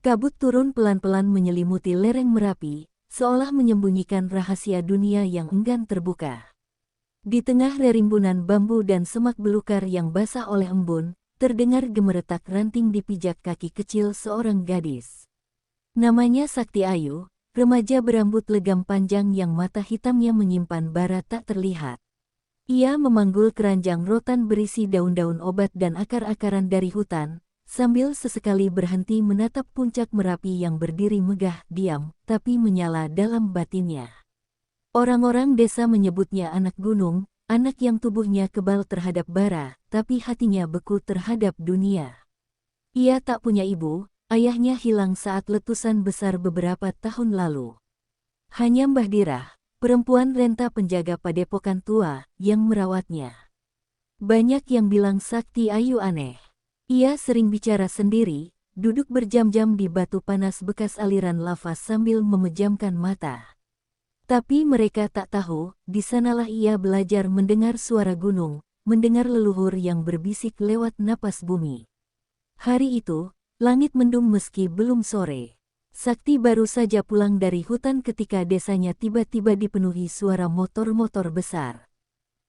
Kabut turun pelan-pelan menyelimuti lereng Merapi, seolah menyembunyikan rahasia dunia yang enggan terbuka. Di tengah rerimbunan bambu dan semak belukar yang basah oleh embun, terdengar gemeretak ranting di pijak kaki kecil seorang gadis. Namanya Sakti Ayu, remaja berambut legam panjang yang mata hitamnya menyimpan bara tak terlihat. Ia memanggul keranjang rotan berisi daun-daun obat dan akar-akaran dari hutan, sambil sesekali berhenti menatap puncak Merapi yang berdiri megah diam, tapi menyala dalam batinnya. Orang-orang desa menyebutnya anak gunung, anak yang tubuhnya kebal terhadap bara, tapi hatinya beku terhadap dunia. Ia tak punya ibu, ayahnya hilang saat letusan besar beberapa tahun lalu. Hanya Mbah Dirah, perempuan renta penjaga padepokan tua, yang merawatnya. Banyak yang bilang Sakti Ayu aneh. Ia sering bicara sendiri, duduk berjam-jam di batu panas bekas aliran lava sambil memejamkan mata. Tapi mereka tak tahu, di sanalah ia belajar mendengar suara gunung, mendengar leluhur yang berbisik lewat napas bumi. Hari itu, langit mendung meski belum sore. Sakti baru saja pulang dari hutan ketika desanya tiba-tiba dipenuhi suara motor-motor besar.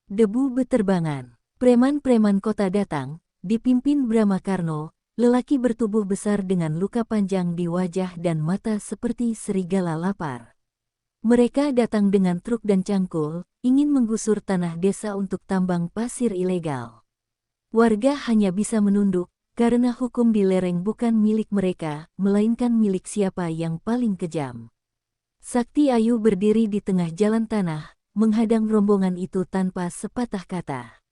Debu beterbangan. Preman-preman kota datang, dipimpin Brahma Karno, lelaki bertubuh besar dengan luka panjang di wajah dan mata seperti serigala lapar. Mereka datang dengan truk dan cangkul, ingin menggusur tanah desa untuk tambang pasir ilegal. Warga hanya bisa menunduk, karena hukum di lereng bukan milik mereka, melainkan milik siapa yang paling kejam. Sakti Ayu berdiri di tengah jalan tanah, menghadang rombongan itu tanpa sepatah kata.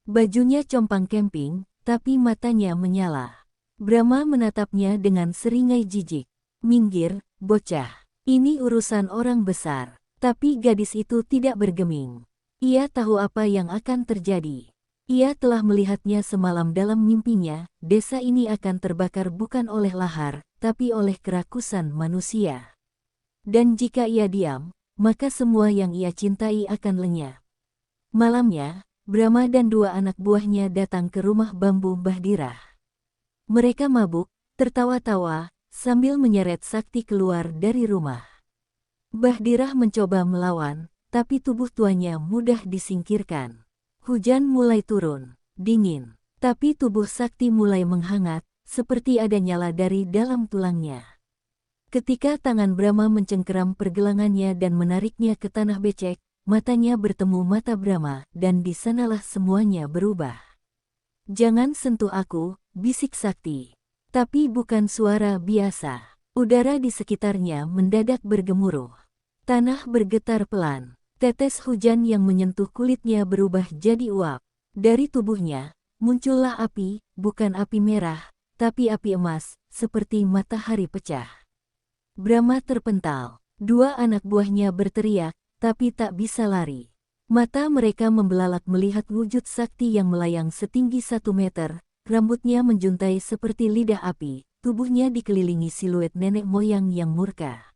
Bajunya compang camping, tapi matanya menyala. Brahma menatapnya dengan seringai jijik. Minggir, bocah. Ini urusan orang besar. Tapi gadis itu tidak bergeming. Ia tahu apa yang akan terjadi. Ia telah melihatnya semalam dalam mimpinya, desa ini akan terbakar bukan oleh lahar, tapi oleh kerakusan manusia. Dan jika ia diam, maka semua yang ia cintai akan lenyap. Malamnya, Brahma dan dua anak buahnya datang ke rumah bambu Mbah Dirah. Mereka mabuk, tertawa-tawa, sambil menyeret Sakti keluar dari rumah. Mbah Dirah mencoba melawan, tapi tubuh tuanya mudah disingkirkan. Hujan mulai turun, dingin, tapi tubuh Sakti mulai menghangat, seperti ada nyala dari dalam tulangnya. Ketika tangan Brahma mencengkeram pergelangannya dan menariknya ke tanah becek, matanya bertemu mata Brahma, dan di sanalah semuanya berubah. "Jangan sentuh aku," bisik Sakti. Tapi bukan suara biasa. Udara di sekitarnya mendadak bergemuruh. Tanah bergetar pelan. Tetes hujan yang menyentuh kulitnya berubah jadi uap. Dari tubuhnya, muncullah api, bukan api merah, tapi api emas, seperti matahari pecah. Brahma terpental. Dua anak buahnya berteriak, tapi tak bisa lari. Mata mereka membelalak melihat wujud Sakti yang melayang setinggi 1 meter, rambutnya menjuntai seperti lidah api, tubuhnya dikelilingi siluet nenek moyang yang murka.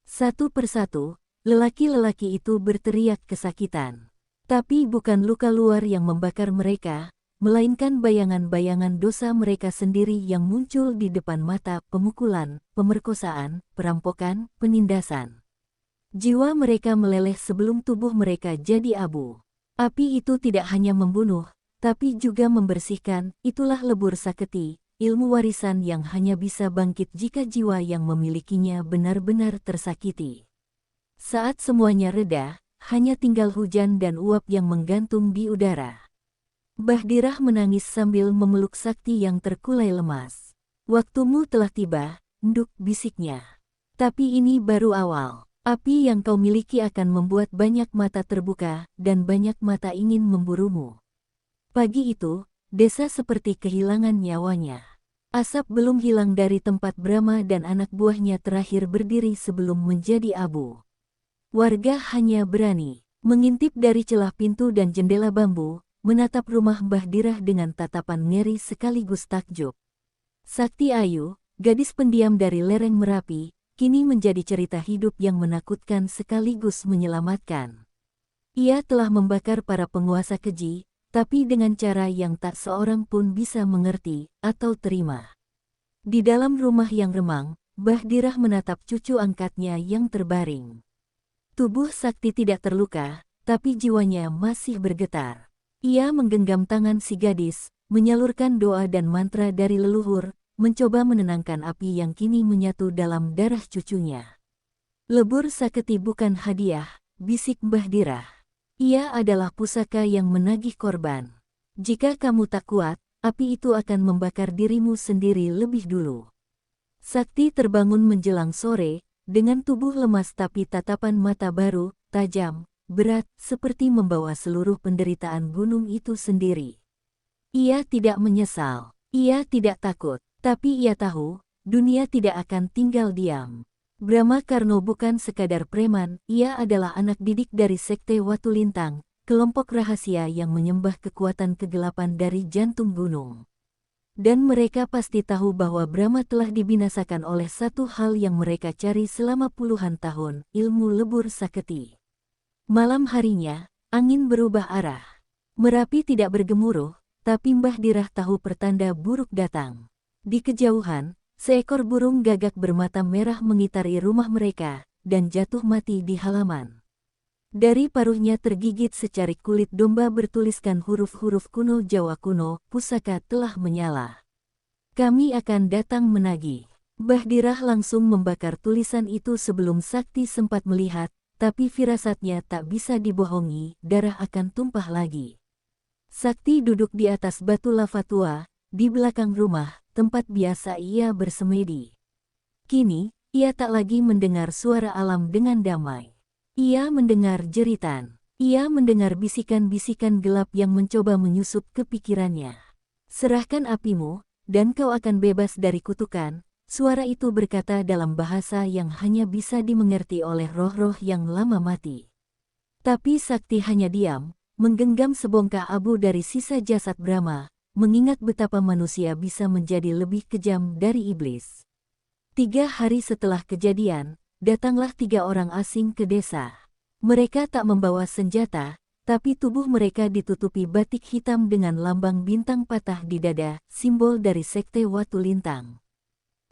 Satu persatu, lelaki-lelaki itu berteriak kesakitan. Tapi bukan luka luar yang membakar mereka, melainkan bayangan-bayangan dosa mereka sendiri yang muncul di depan mata: pemukulan, pemerkosaan, perampokan, penindasan. Jiwa mereka meleleh sebelum tubuh mereka jadi abu. Api itu tidak hanya membunuh, tapi juga membersihkan. Itulah lebur saketi, ilmu warisan yang hanya bisa bangkit jika jiwa yang memilikinya benar-benar tersakiti. Saat semuanya reda, hanya tinggal hujan dan uap yang menggantung di udara. Mbah Dirah menangis sambil memeluk Sakti yang terkulai lemas. "Waktumu telah tiba," nduk bisiknya. "Tapi ini baru awal. Api yang kau miliki akan membuat banyak mata terbuka, dan banyak mata ingin memburumu." Pagi itu, desa seperti kehilangan nyawanya. Asap belum hilang dari tempat Brahma dan anak buahnya terakhir berdiri sebelum menjadi abu. Warga hanya berani mengintip dari celah pintu dan jendela bambu, menatap rumah Mbah Dirah dengan tatapan ngeri sekaligus takjub. Sakti Ayu, gadis pendiam dari lereng Merapi, kini menjadi cerita hidup yang menakutkan sekaligus menyelamatkan. Ia telah membakar para penguasa keji, tapi dengan cara yang tak seorang pun bisa mengerti atau terima. Di dalam rumah yang remang, Bahdirah menatap cucu angkatnya yang terbaring. Tubuh Sakti tidak terluka, tapi jiwanya masih bergetar. Ia menggenggam tangan si gadis, menyalurkan doa dan mantra dari leluhur, mencoba menenangkan api yang kini menyatu dalam darah cucunya. Lebur Saketi bukan hadiah, bisik Bahdirah. Ia adalah pusaka yang menagih korban. Jika kamu tak kuat, api itu akan membakar dirimu sendiri lebih dulu. Sakti terbangun menjelang sore, dengan tubuh lemas tapi tatapan mata baru, tajam, berat, seperti membawa seluruh penderitaan gunung itu sendiri. Ia tidak menyesal, ia tidak takut, tapi ia tahu, dunia tidak akan tinggal diam. Brahma Karno bukan sekadar preman, ia adalah anak didik dari Sekte Watu Lintang, kelompok rahasia yang menyembah kekuatan kegelapan dari jantung gunung. Dan mereka pasti tahu bahwa Brahma telah dibinasakan oleh satu hal yang mereka cari selama puluhan tahun, ilmu lebur saketi. Malam harinya, angin berubah arah. Merapi tidak bergemuruh, tapi Bahdirah tahu pertanda buruk datang. Di kejauhan, seekor burung gagak bermata merah mengitari rumah mereka, dan jatuh mati di halaman. Dari paruhnya tergigit secarik kulit domba bertuliskan huruf-huruf kuno Jawa kuno, pusaka telah menyala. Kami akan datang menagih. Bahdirah langsung membakar tulisan itu sebelum Sakti sempat melihat, tapi firasatnya tak bisa dibohongi, darah akan tumpah lagi. Sakti duduk di atas batu lava tua, di belakang rumah, tempat biasa ia bersemedi. Kini, ia tak lagi mendengar suara alam dengan damai. Ia mendengar jeritan. Ia mendengar bisikan-bisikan gelap yang mencoba menyusup ke pikirannya. Serahkan apimu, dan kau akan bebas dari kutukan, suara itu berkata dalam bahasa yang hanya bisa dimengerti oleh roh-roh yang lama mati. Tapi Sakti hanya diam, menggenggam sebongkah abu dari sisa jasad Brahma, mengingat betapa manusia bisa menjadi lebih kejam dari iblis. 3 hari setelah kejadian, datanglah 3 orang asing ke desa. Mereka tak membawa senjata, tapi tubuh mereka ditutupi batik hitam dengan lambang bintang patah di dada, simbol dari Sekte Watu Lintang.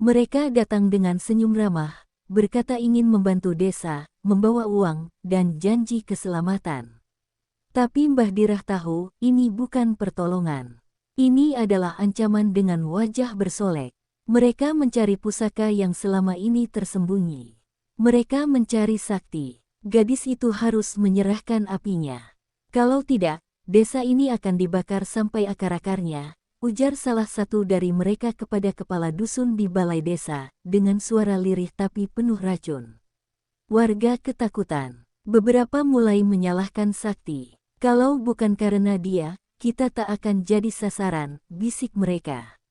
Mereka datang dengan senyum ramah, berkata ingin membantu desa, membawa uang, dan janji keselamatan. Tapi Bahdirah tahu, ini bukan pertolongan. Ini adalah ancaman dengan wajah bersolek. Mereka mencari pusaka yang selama ini tersembunyi. Mereka mencari Sakti. Gadis itu harus menyerahkan apinya. Kalau tidak, desa ini akan dibakar sampai akar-akarnya, ujar salah satu dari mereka kepada kepala dusun di balai desa, dengan suara lirih tapi penuh racun. Warga ketakutan. Beberapa mulai menyalahkan Sakti. Kalau bukan karena dia, kita tak akan jadi sasaran, bisik mereka.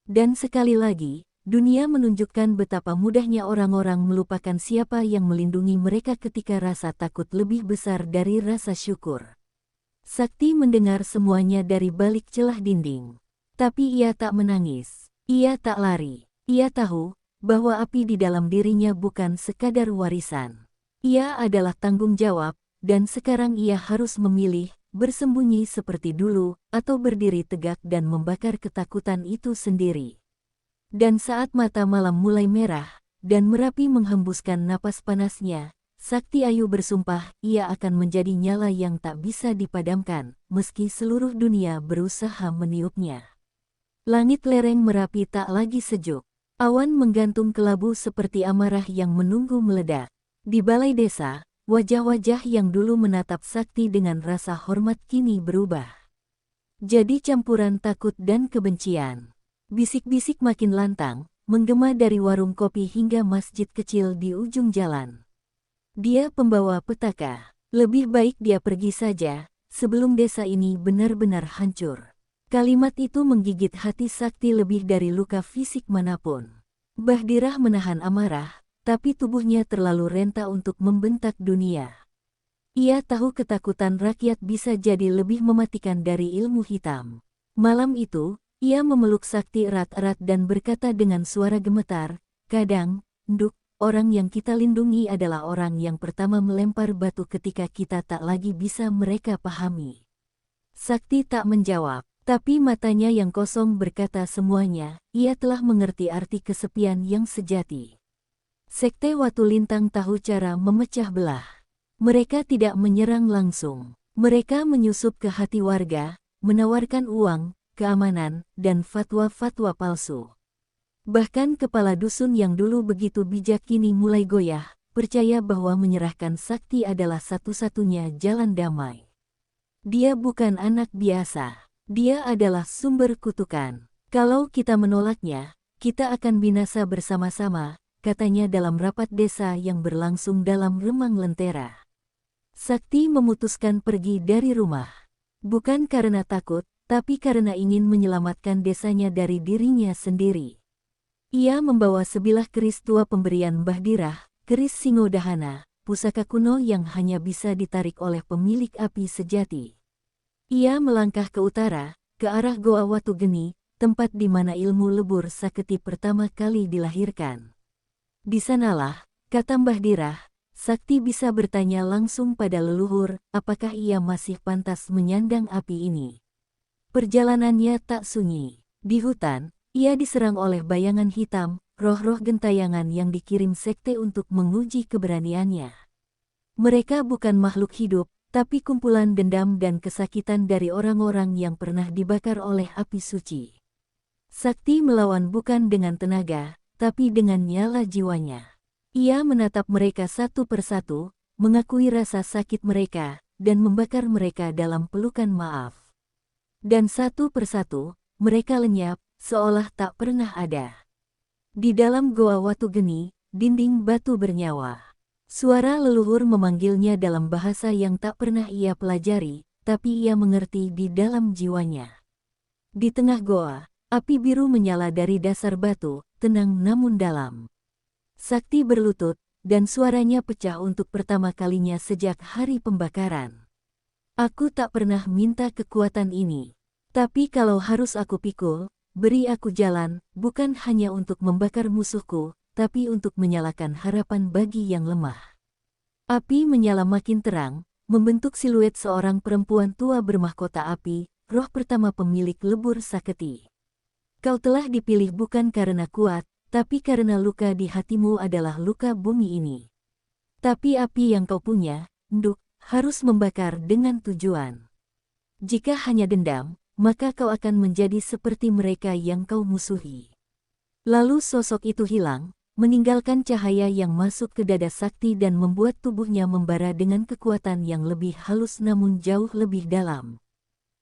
Dan sekali lagi, dunia menunjukkan betapa mudahnya orang-orang melupakan siapa yang melindungi mereka ketika rasa takut lebih besar dari rasa syukur. Sakti mendengar semuanya dari balik celah dinding. Tapi ia tak menangis. Ia tak lari. Ia tahu bahwa api di dalam dirinya bukan sekadar warisan. Ia adalah tanggung jawab, dan sekarang ia harus memilih, bersembunyi seperti dulu, atau berdiri tegak dan membakar ketakutan itu sendiri. Dan saat mata malam mulai merah, dan Merapi menghembuskan napas panasnya, Sakti Ayu bersumpah ia akan menjadi nyala yang tak bisa dipadamkan, meski seluruh dunia berusaha meniupnya. Langit lereng Merapi tak lagi sejuk. Awan menggantung kelabu seperti amarah yang menunggu meledak. Di balai desa, wajah-wajah yang dulu menatap Sakti dengan rasa hormat kini berubah. Jadi campuran takut dan kebencian. Bisik-bisik makin lantang, menggema dari warung kopi hingga masjid kecil di ujung jalan. Dia pembawa petaka. Lebih baik dia pergi saja, sebelum desa ini benar-benar hancur. Kalimat itu menggigit hati Sakti lebih dari luka fisik manapun. Bahdirah menahan amarah, tapi tubuhnya terlalu renta untuk membentak dunia. Ia tahu ketakutan rakyat bisa jadi lebih mematikan dari ilmu hitam. Malam itu, ia memeluk Sakti erat-erat dan berkata dengan suara gemetar, "Kadang, Nduk, orang yang kita lindungi adalah orang yang pertama melempar batu ketika kita tak lagi bisa mereka pahami." Sakti tak menjawab, Tapi matanya yang kosong berkata semuanya, ia telah mengerti arti kesepian yang sejati. Sekte Watu Lintang tahu cara memecah belah. Mereka tidak menyerang langsung. Mereka menyusup ke hati warga, menawarkan uang, keamanan, dan fatwa-fatwa palsu. Bahkan kepala dusun yang dulu begitu bijak kini mulai goyah, percaya bahwa menyerahkan sakti adalah satu-satunya jalan damai. Dia bukan anak biasa. Dia adalah sumber kutukan. Kalau kita menolaknya, kita akan binasa bersama-sama, katanya dalam rapat desa yang berlangsung dalam remang lentera. Sakti memutuskan pergi dari rumah. Bukan karena takut, tapi karena ingin menyelamatkan desanya dari dirinya sendiri. Ia membawa sebilah keris tua pemberian Mbah Dirah, keris Singodahana, pusaka kuno yang hanya bisa ditarik oleh pemilik api sejati. Ia melangkah ke utara, ke arah Goa Watu Geni, tempat di mana ilmu lebur saketi pertama kali dilahirkan. Di sanalah, kata Mbah Dirah, sakti bisa bertanya langsung pada leluhur, apakah ia masih pantas menyandang api ini. Perjalanannya tak sunyi. Di hutan, ia diserang oleh bayangan hitam, roh-roh gentayangan yang dikirim sekte untuk menguji keberaniannya. Mereka bukan makhluk hidup, tapi kumpulan dendam dan kesakitan dari orang-orang yang pernah dibakar oleh api suci. Sakti melawan bukan dengan tenaga, tapi dengan nyala jiwanya. Ia menatap mereka satu persatu, mengakui rasa sakit mereka, dan membakar mereka dalam pelukan maaf. Dan satu persatu, mereka lenyap, seolah tak pernah ada. Di dalam Goa Watu Geni, dinding batu bernyawa. Suara leluhur memanggilnya dalam bahasa yang tak pernah ia pelajari, tapi ia mengerti di dalam jiwanya. Di tengah goa, api biru menyala dari dasar batu, tenang namun dalam. Sakti berlutut, dan suaranya pecah untuk pertama kalinya sejak hari pembakaran. Aku tak pernah minta kekuatan ini. Tapi kalau harus aku pikul, beri aku jalan, bukan hanya untuk membakar musuhku, tapi untuk menyalakan harapan bagi yang lemah. Api menyala makin terang, membentuk siluet seorang perempuan tua bermahkota api, roh pertama pemilik lebur saketi. Kau telah dipilih bukan karena kuat, tapi karena luka di hatimu adalah luka bumi ini. Tapi api yang kau punya, Nduk, harus membakar dengan tujuan. Jika hanya dendam, maka kau akan menjadi seperti mereka yang kau musuhi. Lalu sosok itu hilang, meninggalkan cahaya yang masuk ke dada sakti dan membuat tubuhnya membara dengan kekuatan yang lebih halus namun jauh lebih dalam.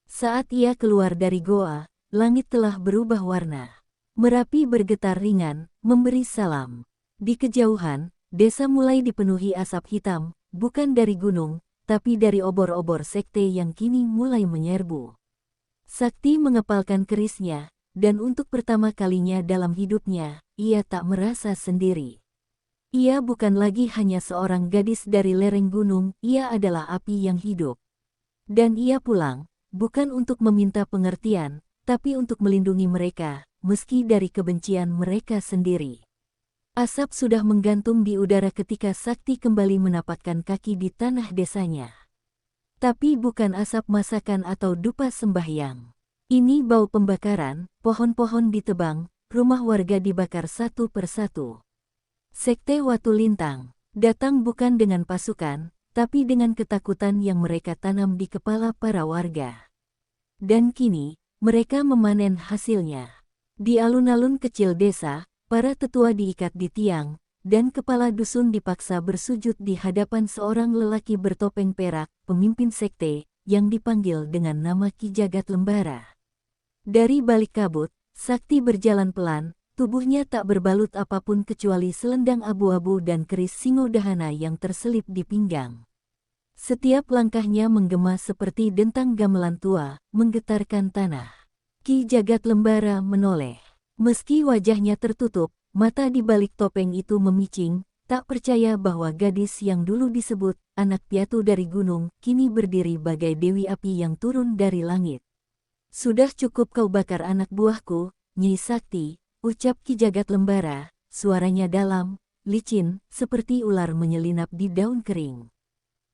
Saat ia keluar dari goa, langit telah berubah warna. Merapi bergetar ringan, memberi salam. Di kejauhan, desa mulai dipenuhi asap hitam, bukan dari gunung, tapi dari obor-obor sekte yang kini mulai menyerbu. Sakti mengepalkan kerisnya, dan untuk pertama kalinya dalam hidupnya, ia tak merasa sendiri. Ia bukan lagi hanya seorang gadis dari lereng gunung, ia adalah api yang hidup. Dan ia pulang, bukan untuk meminta pengertian, tapi untuk melindungi mereka, meski dari kebencian mereka sendiri. Asap sudah menggantung di udara ketika Sakti kembali menapakkan kaki di tanah desanya. Tapi bukan asap masakan atau dupa sembahyang. Ini bau pembakaran, pohon-pohon ditebang, rumah warga dibakar satu persatu. Sekte Watu Lintang datang bukan dengan pasukan, tapi dengan ketakutan yang mereka tanam di kepala para warga. Dan kini, mereka memanen hasilnya. Di alun-alun kecil desa, para tetua diikat di tiang, dan kepala dusun dipaksa bersujud di hadapan seorang lelaki bertopeng perak, pemimpin sekte, yang dipanggil dengan nama Ki Jagat Lembara. Dari balik kabut, Sakti berjalan pelan, tubuhnya tak berbalut apapun kecuali selendang abu-abu dan keris Singodahana yang terselip di pinggang. Setiap langkahnya menggema seperti dentang gamelan tua, menggetarkan tanah. Ki Jagat Lembara menoleh. Meski wajahnya tertutup, mata di balik topeng itu memicing, tak percaya bahwa gadis yang dulu disebut anak piatu dari gunung, kini berdiri bagai dewi api yang turun dari langit. Sudah cukup kau bakar anak buahku, Nyi Sakti, ucap Ki Jagat Lembara, suaranya dalam, licin, seperti ular menyelinap di daun kering.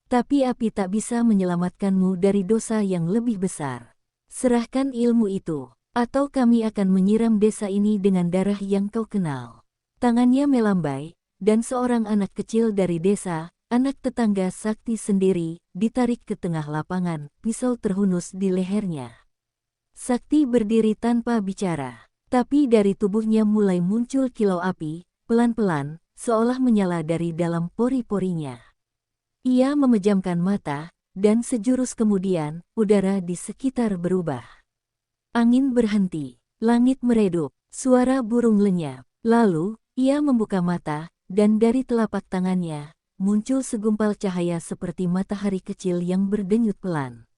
Tapi api tak bisa menyelamatkanmu dari dosa yang lebih besar. Serahkan ilmu itu, atau kami akan menyiram desa ini dengan darah yang kau kenal. Tangannya melambai, dan seorang anak kecil dari desa, anak tetangga Sakti sendiri, ditarik ke tengah lapangan, pisau terhunus di lehernya. Sakti berdiri tanpa bicara, tapi dari tubuhnya mulai muncul kilau api, pelan-pelan, seolah menyala dari dalam pori-porinya. Ia memejamkan mata, dan sejurus kemudian, udara di sekitar berubah. Angin berhenti, langit meredup, suara burung lenyap. Lalu, ia membuka mata, dan dari telapak tangannya, muncul segumpal cahaya seperti matahari kecil yang berdenyut pelan.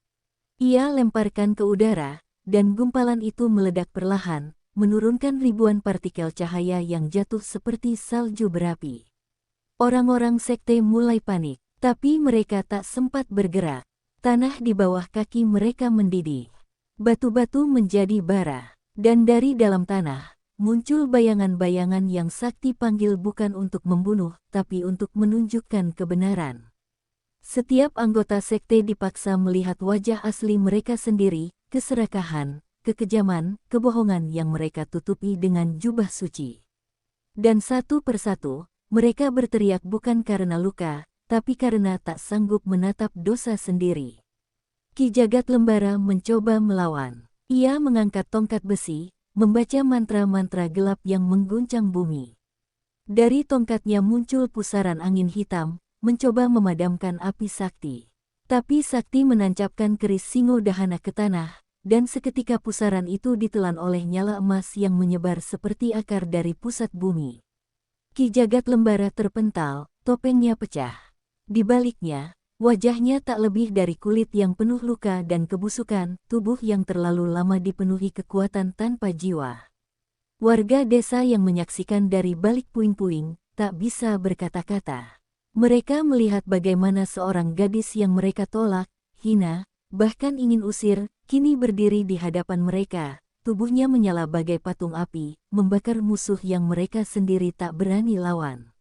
Ia lemparkan ke udara, dan gumpalan itu meledak perlahan, menurunkan ribuan partikel cahaya yang jatuh seperti salju berapi. Orang-orang sekte mulai panik, tapi mereka tak sempat bergerak. Tanah di bawah kaki mereka mendidih. Batu-batu menjadi bara, dan dari dalam tanah, muncul bayangan-bayangan yang Sakti panggil bukan untuk membunuh, tapi untuk menunjukkan kebenaran. Setiap anggota sekte dipaksa melihat wajah asli mereka sendiri, keserakahan, kekejaman, kebohongan yang mereka tutupi dengan jubah suci. Dan satu persatu, mereka berteriak bukan karena luka, tapi karena tak sanggup menatap dosa sendiri. Ki Jagat Lembara mencoba melawan. Ia mengangkat tongkat besi, membaca mantra-mantra gelap yang mengguncang bumi. Dari tongkatnya muncul pusaran angin hitam, mencoba memadamkan api Sakti. Tapi Sakti menancapkan keris Singodahana ke tanah, dan seketika pusaran itu ditelan oleh nyala emas yang menyebar seperti akar dari pusat bumi. Ki Jagat Lembara terpental, topengnya pecah. Di baliknya, wajahnya tak lebih dari kulit yang penuh luka dan kebusukan, tubuh yang terlalu lama dipenuhi kekuatan tanpa jiwa. Warga desa yang menyaksikan dari balik puing-puing, tak bisa berkata-kata. Mereka melihat bagaimana seorang gadis yang mereka tolak, hina, bahkan ingin usir, kini berdiri di hadapan mereka, tubuhnya menyala bagai patung api, membakar musuh yang mereka sendiri tak berani lawan.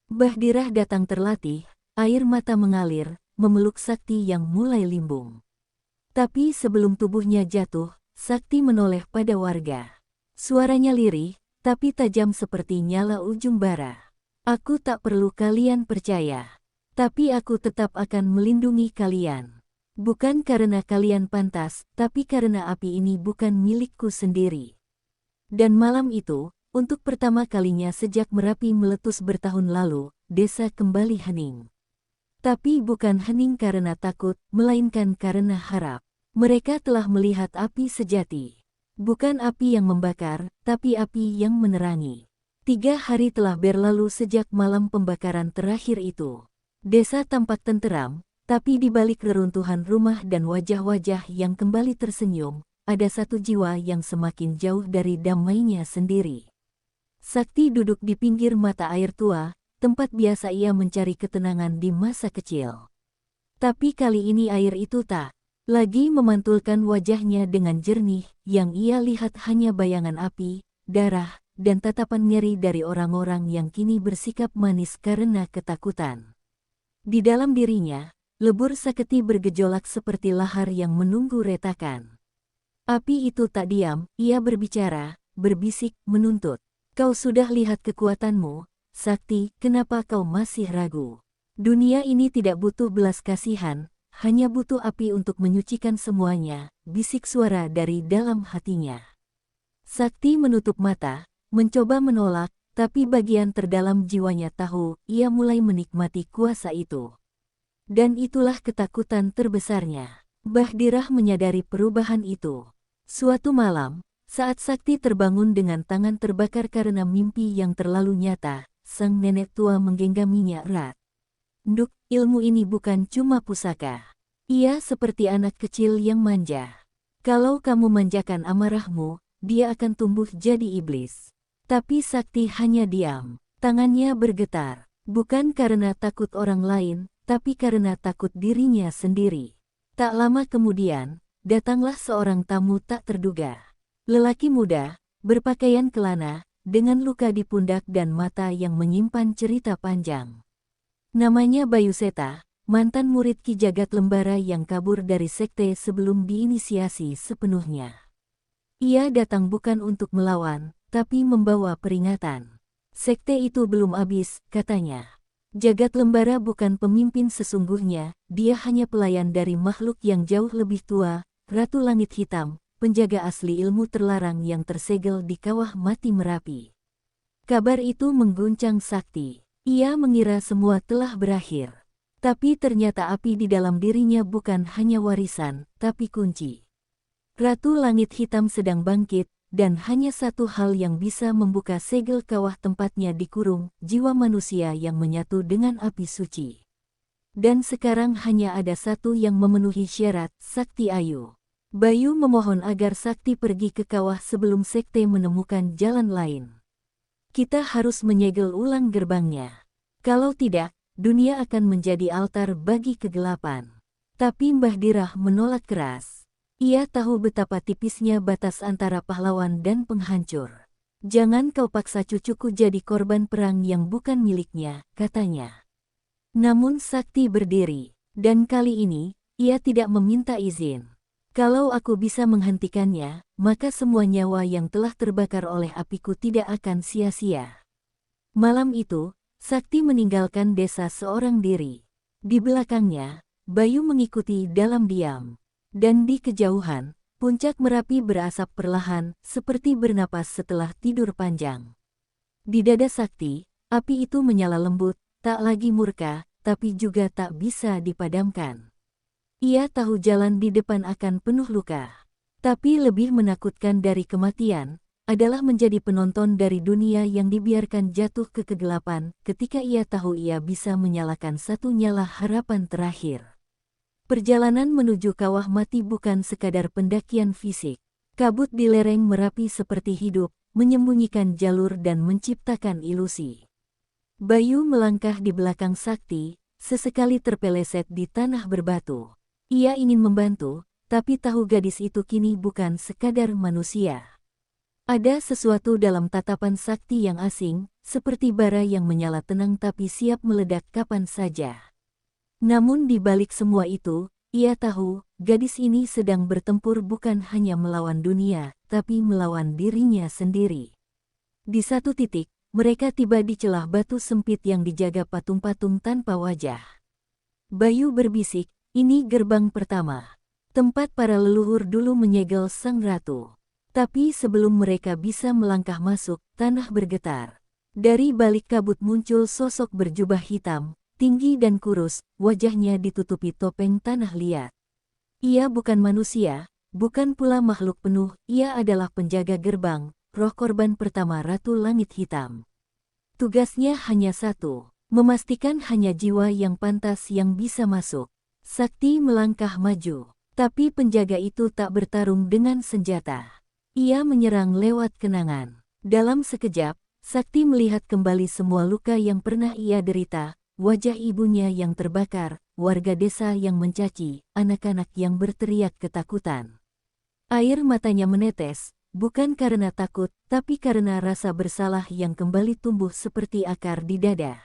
Bahdirah datang terlatih, air mata mengalir, memeluk Sakti yang mulai limbung. Tapi sebelum tubuhnya jatuh, Sakti menoleh pada warga. Suaranya lirih, tapi tajam seperti nyala ujung bara. Aku tak perlu kalian percaya, tapi aku tetap akan melindungi kalian. Bukan karena kalian pantas, tapi karena api ini bukan milikku sendiri. Dan malam itu, untuk pertama kalinya sejak Merapi meletus bertahun lalu, desa kembali hening. Tapi bukan hening karena takut, melainkan karena harap. Mereka telah melihat api sejati. Bukan api yang membakar, tapi api yang menerangi. 3 hari telah berlalu sejak malam pembakaran terakhir itu. Desa tampak tenteram, tapi di balik reruntuhan rumah dan wajah-wajah yang kembali tersenyum, ada satu jiwa yang semakin jauh dari damainya sendiri. Sakti duduk di pinggir mata air tua, tempat biasa ia mencari ketenangan di masa kecil. Tapi kali ini air itu tak lagi memantulkan wajahnya dengan jernih, yang ia lihat hanya bayangan api, darah, dan tatapan ngeri dari orang-orang yang kini bersikap manis karena ketakutan. Di dalam dirinya, lebur Sakti bergejolak seperti lahar yang menunggu retakan. Api itu tak diam, ia berbicara, berbisik, menuntut. Kau sudah lihat kekuatanmu, Sakti, kenapa kau masih ragu? Dunia ini tidak butuh belas kasihan, hanya butuh api untuk menyucikan semuanya, bisik suara dari dalam hatinya. Sakti menutup mata, mencoba menolak, tapi bagian terdalam jiwanya tahu, ia mulai menikmati kuasa itu. Dan itulah ketakutan terbesarnya. Bahdirah menyadari perubahan itu. Suatu malam, saat Sakti terbangun dengan tangan terbakar karena mimpi yang terlalu nyata, sang nenek tua menggenggamnya erat. Nduk, ilmu ini bukan cuma pusaka. Ia seperti anak kecil yang manja. Kalau kamu manjakan amarahmu, dia akan tumbuh jadi iblis. Tapi Sakti hanya diam. Tangannya bergetar. Bukan karena takut orang lain, tapi karena takut dirinya sendiri. Tak lama kemudian, datanglah seorang tamu tak terduga. Lelaki muda, berpakaian kelana, dengan luka di pundak dan mata yang menyimpan cerita panjang. Namanya Bayuseta, mantan murid Ki Jagat Lembara yang kabur dari sekte sebelum diinisiasi sepenuhnya. Ia datang bukan untuk melawan, tapi membawa peringatan. Sekte itu belum habis, katanya. Jagat Lembara bukan pemimpin sesungguhnya, dia hanya pelayan dari makhluk yang jauh lebih tua, Ratu Langit Hitam, penjaga asli ilmu terlarang yang tersegel di kawah mati Merapi. Kabar itu mengguncang Sakti. Ia mengira semua telah berakhir. Tapi ternyata api di dalam dirinya bukan hanya warisan, tapi kunci. Ratu Langit Hitam sedang bangkit, dan hanya satu hal yang bisa membuka segel kawah tempatnya dikurung, jiwa manusia yang menyatu dengan api suci. Dan sekarang hanya ada satu yang memenuhi syarat, Sakti Ayu. Bayu memohon agar Sakti pergi ke kawah sebelum sekte menemukan jalan lain. Kita harus menyegel ulang gerbangnya. Kalau tidak, dunia akan menjadi altar bagi kegelapan. Tapi Mbah Dirah menolak keras. Ia tahu betapa tipisnya batas antara pahlawan dan penghancur. Jangan kau paksa cucuku jadi korban perang yang bukan miliknya, katanya. Namun Sakti berdiri, dan kali ini, ia tidak meminta izin. Kalau aku bisa menghentikannya, maka semua nyawa yang telah terbakar oleh apiku tidak akan sia-sia. Malam itu, Sakti meninggalkan desa seorang diri. Di belakangnya, Bayu mengikuti dalam diam. Dan di kejauhan, puncak Merapi berasap perlahan, seperti bernapas setelah tidur panjang. Di dada Sakti, api itu menyala lembut, tak lagi murka, tapi juga tak bisa dipadamkan. Ia tahu jalan di depan akan penuh luka. Tapi lebih menakutkan dari kematian, adalah menjadi penonton dari dunia yang dibiarkan jatuh ke kegelapan ketika ia tahu ia bisa menyalakan satu nyala harapan terakhir. Perjalanan menuju kawah mati bukan sekadar pendakian fisik. Kabut di lereng Merapi seperti hidup, menyembunyikan jalur dan menciptakan ilusi. Bayu melangkah di belakang Sakti, sesekali terpeleset di tanah berbatu. Ia ingin membantu, tapi tahu gadis itu kini bukan sekadar manusia. Ada sesuatu dalam tatapan Sakti yang asing, seperti bara yang menyala tenang tapi siap meledak kapan saja. Namun di balik semua itu, ia tahu, gadis ini sedang bertempur bukan hanya melawan dunia, tapi melawan dirinya sendiri. Di satu titik, mereka tiba di celah batu sempit yang dijaga patung-patung tanpa wajah. Bayu berbisik, ini gerbang pertama. Tempat para leluhur dulu menyegel sang ratu. Tapi sebelum mereka bisa melangkah masuk, tanah bergetar. Dari balik kabut muncul sosok berjubah hitam, tinggi dan kurus, wajahnya ditutupi topeng tanah liat. Ia bukan manusia, bukan pula makhluk penuh, ia adalah penjaga gerbang, roh korban pertama Ratu Langit Hitam. Tugasnya hanya satu, memastikan hanya jiwa yang pantas yang bisa masuk. Sakti melangkah maju, tapi penjaga itu tak bertarung dengan senjata. Ia menyerang lewat kenangan. Dalam sekejap, Sakti melihat kembali semua luka yang pernah ia derita, wajah ibunya yang terbakar, warga desa yang mencaci, anak-anak yang berteriak ketakutan. Air matanya menetes, bukan karena takut, tapi karena rasa bersalah yang kembali tumbuh seperti akar di dada.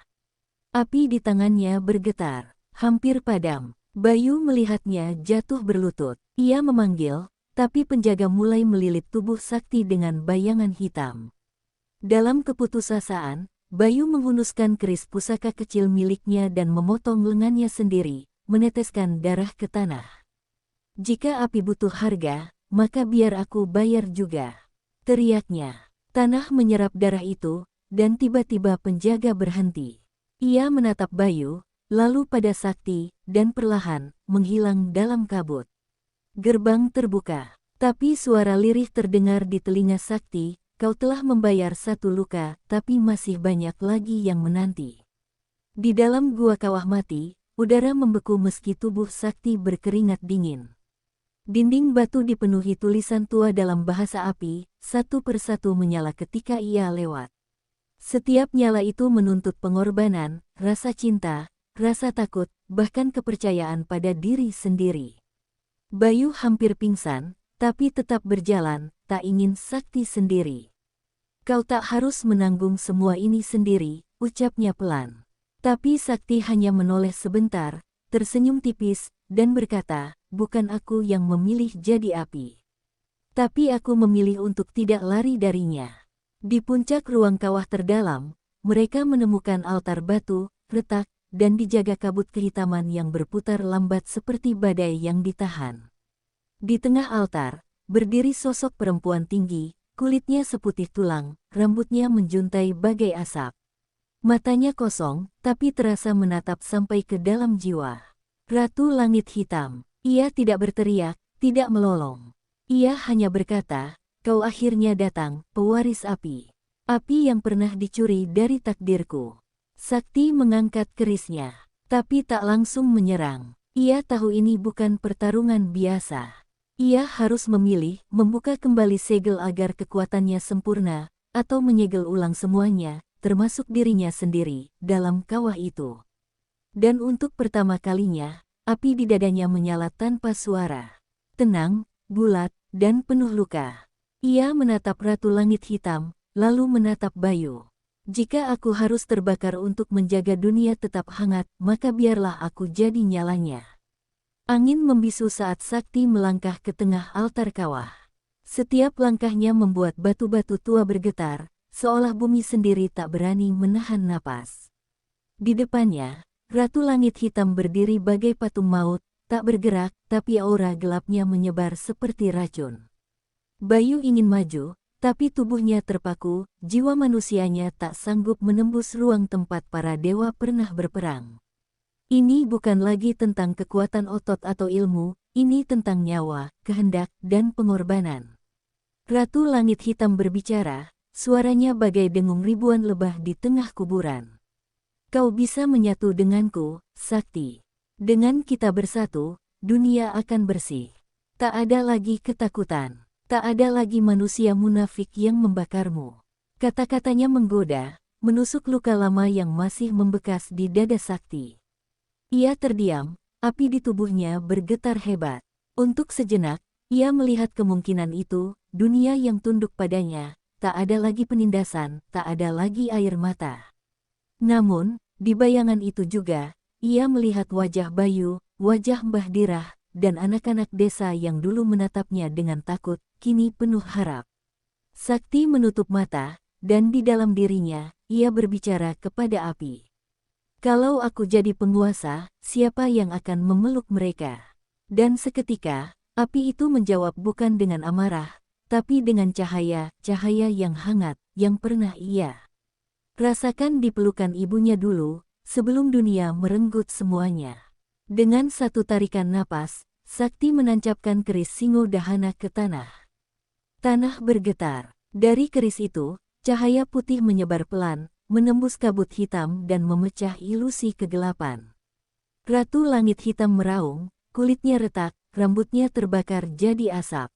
Api di tangannya bergetar, hampir padam. Bayu melihatnya jatuh berlutut. Ia memanggil, tapi penjaga mulai melilit tubuh Sakti dengan bayangan hitam. Dalam keputusasaan, Bayu menghunuskan keris pusaka kecil miliknya dan memotong lengannya sendiri, meneteskan darah ke tanah. Jika api butuh harga, maka biar aku bayar juga, teriaknya. Tanah menyerap darah itu, dan tiba-tiba penjaga berhenti. Ia menatap Bayu, lalu pada Sakti, dan perlahan, menghilang dalam kabut. Gerbang terbuka, tapi suara lirih terdengar di telinga Sakti, kau telah membayar satu luka, tapi masih banyak lagi yang menanti. Di dalam gua kawah mati, udara membeku meski tubuh Sakti berkeringat dingin. Dinding batu dipenuhi tulisan tua dalam bahasa api, satu persatu menyala ketika ia lewat. Setiap nyala itu menuntut pengorbanan, rasa cinta, rasa takut, bahkan kepercayaan pada diri sendiri. Bayu hampir pingsan, tapi tetap berjalan, tak ingin Sakti sendiri. Kau tak harus menanggung semua ini sendiri, ucapnya pelan. Tapi Sakti hanya menoleh sebentar, tersenyum tipis, dan berkata, bukan aku yang memilih jadi api. Tapi aku memilih untuk tidak lari darinya. Di puncak ruang kawah terdalam, mereka menemukan altar batu, retak, dan dijaga kabut kehitaman yang berputar lambat seperti badai yang ditahan. Di tengah altar, berdiri sosok perempuan tinggi, kulitnya seputih tulang, rambutnya menjuntai bagai asap. Matanya kosong, tapi terasa menatap sampai ke dalam jiwa. Ratu Langit Hitam. Ia tidak berteriak, tidak melolong. Ia hanya berkata, kau akhirnya datang, pewaris api. Api yang pernah dicuri dari takdirku. Sakti mengangkat kerisnya, tapi tak langsung menyerang. Ia tahu ini bukan pertarungan biasa. Ia harus memilih, membuka kembali segel agar kekuatannya sempurna, atau menyegel ulang semuanya, termasuk dirinya sendiri, dalam kawah itu. Dan untuk pertama kalinya, api di dadanya menyala tanpa suara. Tenang, bulat, dan penuh luka. Ia menatap Ratu Langit Hitam, lalu menatap Bayu. Jika aku harus terbakar untuk menjaga dunia tetap hangat, maka biarlah aku jadi nyalanya. Angin membisu saat Sakti melangkah ke tengah altar kawah. Setiap langkahnya membuat batu-batu tua bergetar, seolah bumi sendiri tak berani menahan napas. Di depannya, Ratu Langit Hitam berdiri bagai patung maut, tak bergerak, tapi aura gelapnya menyebar seperti racun. Bayu ingin maju, tapi tubuhnya terpaku, jiwa manusianya tak sanggup menembus ruang tempat para dewa pernah berperang. Ini bukan lagi tentang kekuatan otot atau ilmu, ini tentang nyawa, kehendak, dan pengorbanan. Ratu Langit Hitam berbicara, suaranya bagai dengung ribuan lebah di tengah kuburan. Kau bisa menyatu denganku, Sakti. Dengan kita bersatu, dunia akan bersih. Tak ada lagi ketakutan. Tak ada lagi manusia munafik yang membakarmu. Kata-katanya menggoda, menusuk luka lama yang masih membekas di dada Sakti. Ia terdiam, api di tubuhnya bergetar hebat. Untuk sejenak, ia melihat kemungkinan itu, dunia yang tunduk padanya, tak ada lagi penindasan, tak ada lagi air mata. Namun, di bayangan itu juga, ia melihat wajah Bayu, wajah Mbah Dirah, dan anak-anak desa yang dulu menatapnya dengan takut, kini penuh harap. Sakti menutup mata, dan di dalam dirinya, ia berbicara kepada api. Kalau aku jadi penguasa, siapa yang akan memeluk mereka? Dan seketika, api itu menjawab bukan dengan amarah, tapi dengan cahaya, cahaya yang hangat, yang pernah ia rasakan di pelukan ibunya dulu, sebelum dunia merenggut semuanya. Dengan satu tarikan napas, Sakti menancapkan keris Singodahana ke tanah. Tanah bergetar. Dari keris itu, cahaya putih menyebar pelan, menembus kabut hitam dan memecah ilusi kegelapan. Ratu Langit Hitam meraung, kulitnya retak, rambutnya terbakar jadi asap.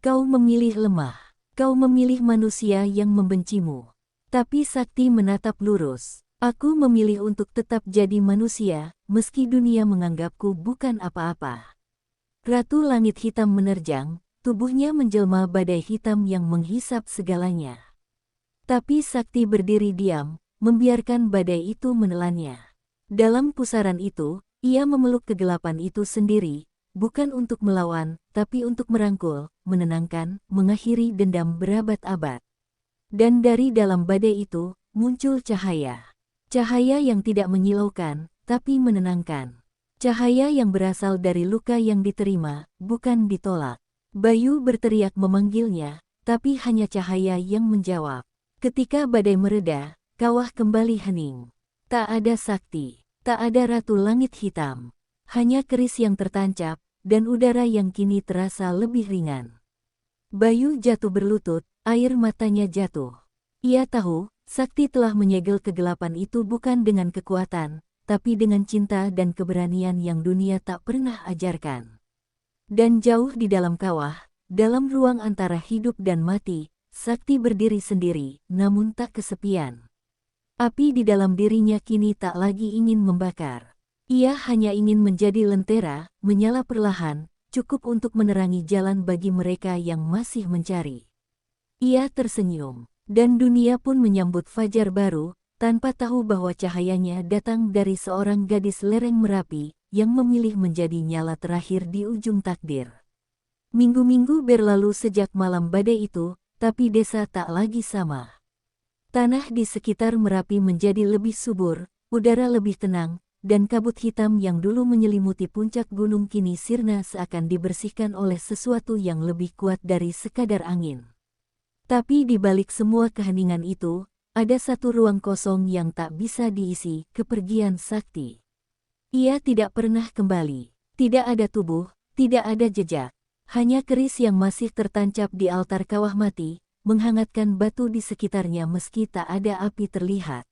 Kau memilih lemah. Kau memilih manusia yang membencimu. Tapi Sakti menatap lurus. Aku memilih untuk tetap jadi manusia, meski dunia menganggapku bukan apa-apa. Ratu Langit Hitam menerjang, tubuhnya menjelma badai hitam yang menghisap segalanya. Tapi Sakti berdiri diam, membiarkan badai itu menelannya. Dalam pusaran itu, ia memeluk kegelapan itu sendiri, bukan untuk melawan, tapi untuk merangkul, menenangkan, mengakhiri dendam berabad-abad. Dan dari dalam badai itu, muncul cahaya. Cahaya yang tidak menyilaukan, tapi menenangkan. Cahaya yang berasal dari luka yang diterima, bukan ditolak. Bayu berteriak memanggilnya, tapi hanya cahaya yang menjawab. Ketika badai mereda, kawah kembali hening. Tak ada Sakti, tak ada Ratu Langit Hitam. Hanya keris yang tertancap, dan udara yang kini terasa lebih ringan. Bayu jatuh berlutut, air matanya jatuh. Ia tahu, Sakti telah menyegel kegelapan itu bukan dengan kekuatan, tapi dengan cinta dan keberanian yang dunia tak pernah ajarkan. Dan jauh di dalam kawah, dalam ruang antara hidup dan mati, Sakti berdiri sendiri, namun tak kesepian. Api di dalam dirinya kini tak lagi ingin membakar. Ia hanya ingin menjadi lentera, menyala perlahan, cukup untuk menerangi jalan bagi mereka yang masih mencari. Ia tersenyum, dan dunia pun menyambut fajar baru, tanpa tahu bahwa cahayanya datang dari seorang gadis lereng Merapi, yang memilih menjadi nyala terakhir di ujung takdir. Minggu-minggu berlalu sejak malam badai itu, tapi desa tak lagi sama. Tanah di sekitar Merapi menjadi lebih subur, udara lebih tenang, dan kabut hitam yang dulu menyelimuti puncak gunung kini sirna seakan dibersihkan oleh sesuatu yang lebih kuat dari sekadar angin. Tapi di balik semua keheningan itu, ada satu ruang kosong yang tak bisa diisi, kepergian Sakti. Ia tidak pernah kembali. Tidak ada tubuh, tidak ada jejak. Hanya keris yang masih tertancap di altar kawah mati, menghangatkan batu di sekitarnya meski tak ada api terlihat.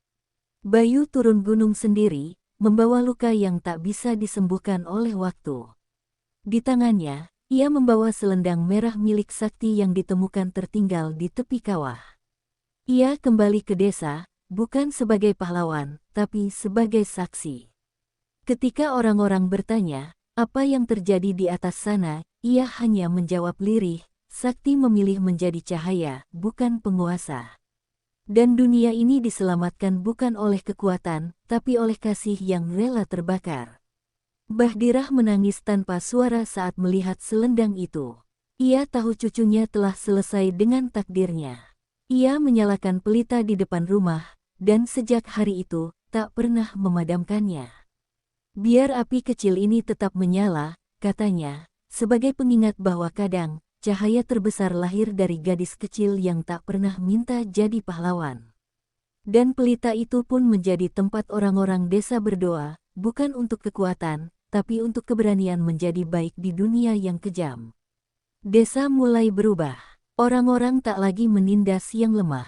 Bayu turun gunung sendiri, membawa luka yang tak bisa disembuhkan oleh waktu. Di tangannya, ia membawa selendang merah milik Sakti yang ditemukan tertinggal di tepi kawah. Ia kembali ke desa, bukan sebagai pahlawan, tapi sebagai saksi. Ketika orang-orang bertanya, apa yang terjadi di atas sana, ia hanya menjawab lirih, Sakti memilih menjadi cahaya, bukan penguasa. Dan dunia ini diselamatkan bukan oleh kekuatan, tapi oleh kasih yang rela terbakar. Bahdirah menangis tanpa suara saat melihat selendang itu. Ia tahu cucunya telah selesai dengan takdirnya. Ia menyalakan pelita di depan rumah, dan sejak hari itu, tak pernah memadamkannya. Biar api kecil ini tetap menyala, katanya, sebagai pengingat bahwa kadang, cahaya terbesar lahir dari gadis kecil yang tak pernah minta jadi pahlawan. Dan pelita itu pun menjadi tempat orang-orang desa berdoa, bukan untuk kekuatan, tapi untuk keberanian menjadi baik di dunia yang kejam. Desa mulai berubah. Orang-orang tak lagi menindas yang lemah.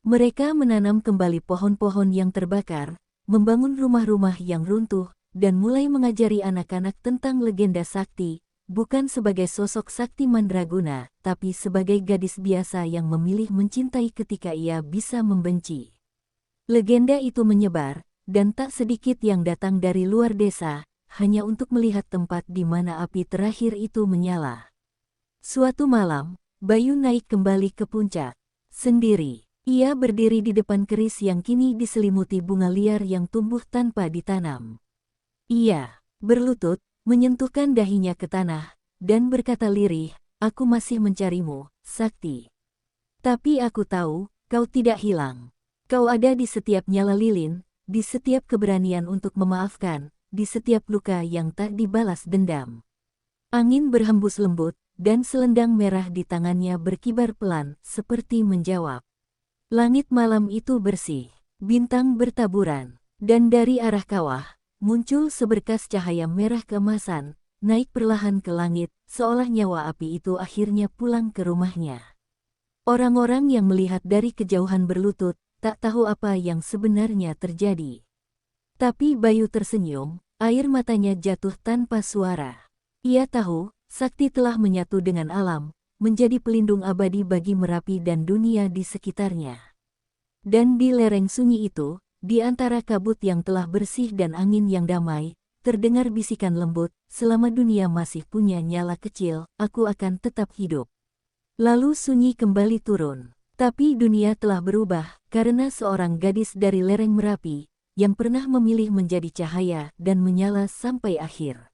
Mereka menanam kembali pohon-pohon yang terbakar, membangun rumah-rumah yang runtuh, dan mulai mengajari anak-anak tentang legenda Sakti, bukan sebagai sosok Sakti Mandraguna, tapi sebagai gadis biasa yang memilih mencintai ketika ia bisa membenci. Legenda itu menyebar, dan tak sedikit yang datang dari luar desa, hanya untuk melihat tempat di mana api terakhir itu menyala. Suatu malam, Bayu naik kembali ke puncak. Sendiri, ia berdiri di depan keris yang kini diselimuti bunga liar yang tumbuh tanpa ditanam. Ia berlutut, menyentuhkan dahinya ke tanah, dan berkata lirih, aku masih mencarimu, Sakti. Tapi aku tahu, kau tidak hilang. Kau ada di setiap nyala lilin, di setiap keberanian untuk memaafkan, di setiap luka yang tak dibalas dendam. Angin berhembus lembut, dan selendang merah di tangannya berkibar pelan, seperti menjawab. Langit malam itu bersih, bintang bertaburan, dan dari arah kawah, muncul seberkas cahaya merah keemasan, naik perlahan ke langit, seolah nyawa api itu akhirnya pulang ke rumahnya. Orang-orang yang melihat dari kejauhan berlutut, tak tahu apa yang sebenarnya terjadi. Tapi Bayu tersenyum, air matanya jatuh tanpa suara. Ia tahu, Sakti telah menyatu dengan alam, menjadi pelindung abadi bagi Merapi dan dunia di sekitarnya. Dan di lereng sunyi itu, di antara kabut yang telah bersih dan angin yang damai, terdengar bisikan lembut, selama dunia masih punya nyala kecil, aku akan tetap hidup. Lalu sunyi kembali turun. Tapi dunia telah berubah, karena seorang gadis dari lereng Merapi, yang pernah memilih menjadi cahaya dan menyala sampai akhir.